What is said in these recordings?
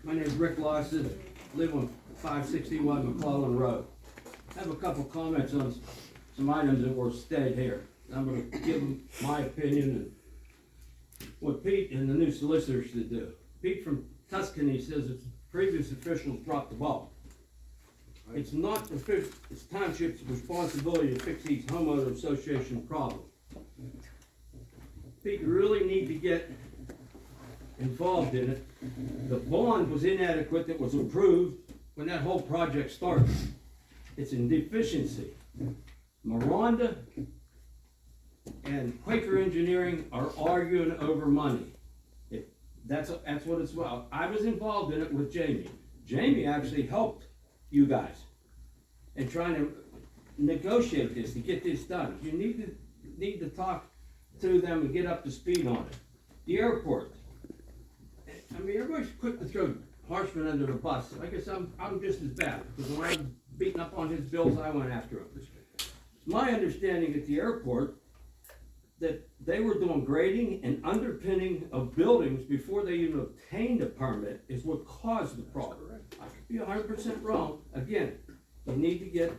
My name's Rick Lawson, live on 561 McClellan Road. I have a couple comments on some items that were stated here. I'm gonna give them my opinion and what Pete and the new solicitor should do. Pete from Tuscany says that previous officials dropped the ball. It's not it's township's responsibility to fix these homeowner association problems. Pete, you really need to get involved in it. The bond was inadequate that was approved when that whole project started. It's in deficiency. Miranda and Quaker Engineering are arguing over money. That's what it's about. I was involved in it with Jamie. Jamie actually helped you guys in trying to negotiate this, to get this done. You need to talk to them and get up to speed on it. The airport. I mean, everybody's quick to throw Harshman under the bus. I guess I'm just as bad, because when I was beating up on his bills, I went after him. It's my understanding at the airport that they were doing grading and underpinning of buildings before they even obtained a permit is what caused the problem. I could be 100% wrong. Again, you need to get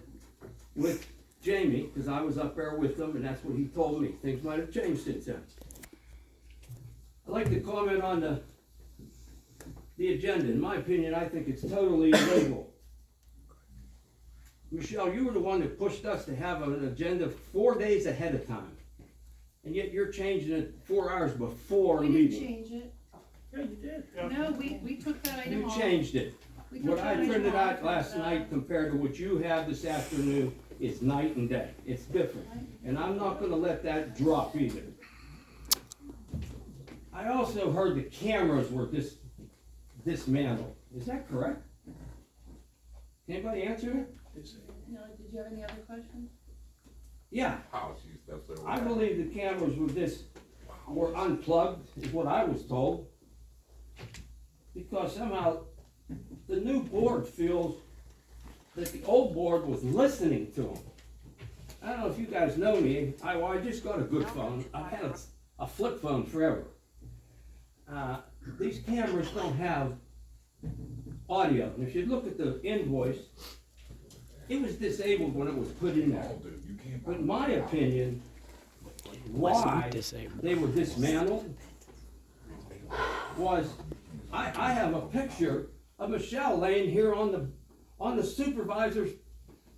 with Jamie, because I was up there with them, and that's what he told me. Things might have changed since then. I'd like to comment on the agenda. In my opinion, I think it's totally illegal. Michelle, you were the one that pushed us to have an agenda 4 days ahead of time. And yet you're changing it 4 hours before the meeting. We didn't change it. Yeah, you did. No, we took that item off. You changed it. We took What that I item printed off out last night compared to what you have this afternoon is night and day. It's different. And I'm not gonna let that drop either. I also heard the cameras were dismantled. Is that correct? Anybody answer it? No, did you have any other questions? Yeah. Policies, that's what it I was. believe the cameras were unplugged, is what I was told. Because somehow the new board feels that the old board was listening to them. I don't know if you guys know me, I just got a good phone. I've had a flip phone forever. These cameras don't have audio. And if you look at the invoice, it was disabled when it was put in there. But in my opinion, why they were dismantled was, I have a picture of Michelle laying here on the supervisor's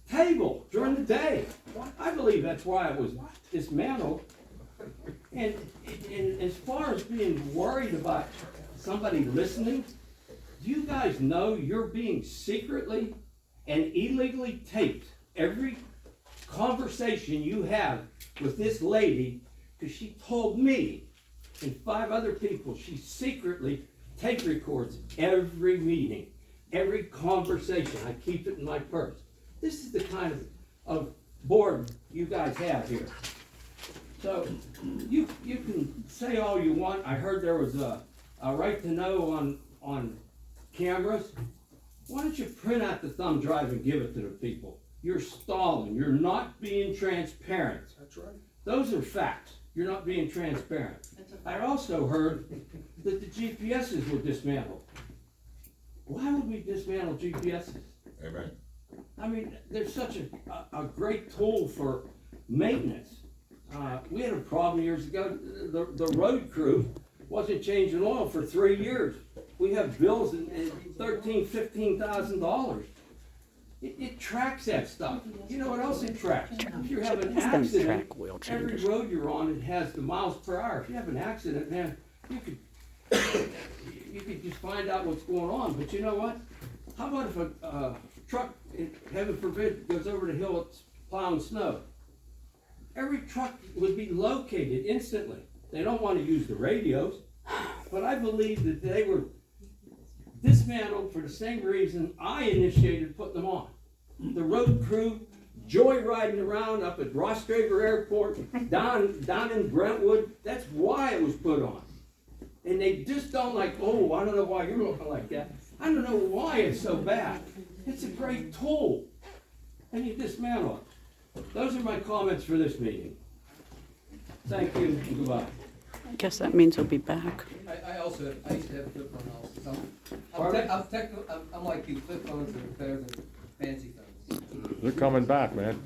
table during the day. I believe that's why it was dismantled. And as far as being worried about somebody listening, do you guys know you're being secretly and illegally taped every conversation you have with this lady, because she told me and 5 other people she secretly tape records every meeting, every conversation. I keep it in my purse. This is the kind of board you guys have here. So you can say all you want. I heard there was a right to know on cameras. Why don't you print out the thumb drive and give it to the people? You're stalling. You're not being transparent. That's right. Those are facts. You're not being transparent. I also heard that the GPSs were dismantled. Why would we dismantle GPSs? Amen. I mean, they're such a great tool for maintenance. We had a problem years ago. The road crew wasn't changing oil for 3 years. We have bills in $13,000, $15,000. It tracks that stuff. You know what else it tracks? If you have an accident, every road you're on, it has the miles per hour. If you have an accident, man, you could just find out what's going on. But you know what? How about if a truck, heaven forbid, goes over the hill, it's plowing snow? Every truck would be located instantly. They don't want to use the radios, but I believe that they were dismantled for the same reason I initiated putting them on. The road crew joyriding around up at Ross Draver Airport, down in Brentwood, that's why it was put on. And they just don't like, oh, I don't know why you're looking like that. I don't know why it's so bad. It's a great tool. And you dismantle it. Those are my comments for this meeting. Thank you and goodbye. Guess that means he'll be back. I also, I used to have flip phone also. Pardon? I'm like you, flip phones are better than fancy phones. They're coming back, man.